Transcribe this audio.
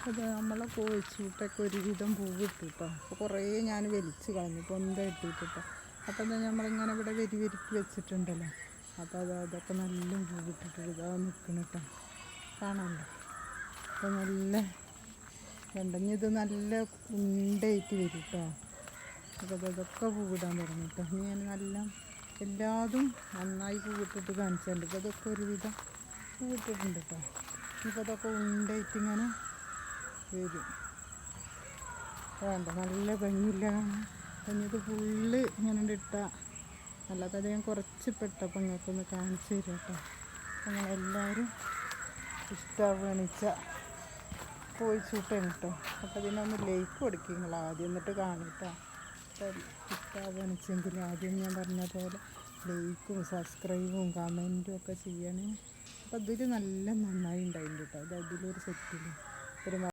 അത് നമ്മളെ കോഴിച്ചൂട്ടൊക്കെ ഒരുവിധം പൂവ് ഇട്ടു കേട്ടോ. അപ്പോൾ കുറേ ഞാൻ വലിച്ച് കളഞ്ഞു പൊന്ത ഇട്ടിട്ട് കേട്ടോ. അപ്പോൾ എന്താ നമ്മളിങ്ങനെ ഇവിടെ വരിക്ക് വെച്ചിട്ടുണ്ടല്ലോ. അപ്പോൾ അതൊക്കെ നല്ല പൂവിട്ടിട്ട് ഇതാ നിൽക്കണം കേട്ടോ. കാണാമല്ലോ. അപ്പോൾ നല്ല കണ്ടെങ്കിൽ ഇത് നല്ല ഉണ്ടയായിട്ട് വരും കേട്ടോ. അപ്പോൾ അതൊക്കെ പൂവിടാൻ തുടങ്ങി കേട്ടോ. ഇനി ഞാൻ നല്ല എല്ലാതും നന്നായി പൂവിട്ടിട്ട് കാണിച്ചിട്ടുണ്ട്. ഇപ്പോൾ അതൊക്കെ ഒരുവിധം പൂവിട്ടിട്ടുണ്ട് കേട്ടോ. ഇപ്പോൾ അതൊക്കെ ഉണ്ടയായിട്ട് ഇങ്ങനെ വരും. വേണ്ട നല്ല ഭംഗിയില്ല. ഇത് ഫുള്ള് ഇങ്ങനെ ഇട്ടാൽ അല്ലാതെ ഞാൻ കുറച്ച് പെട്ടപ്പോൾ നിങ്ങൾക്കൊന്ന് കാണിച്ചു തരും കേട്ടോ. നിങ്ങളെല്ലാവരും ഇഷ്ടമാവുകയാണെച്ച കോഴിച്ചൂട്ടാണ് കേട്ടോ. അപ്പോൾ ഇതിനൊന്ന് ലൈക്ക് കൊടുക്കുക നിങ്ങൾ ആദ്യം, എന്നിട്ട് കാണും കേട്ടോ. അപ്പോൾ ഇഷ്ടമാവുകയാണെച്ചെങ്കിൽ ആദ്യം ഞാൻ പറഞ്ഞ പോലെ ലൈക്കും സബ്സ്ക്രൈബും കമൻറ്റും ഒക്കെ ചെയ്യണേ. അപ്പോൾ ഇതിൽ നല്ല നന്നായി ഉണ്ടായിട്ടുണ്ട് കേട്ടോ. ഇത് അതിലൊരു സെറ്റിൽ ഒരു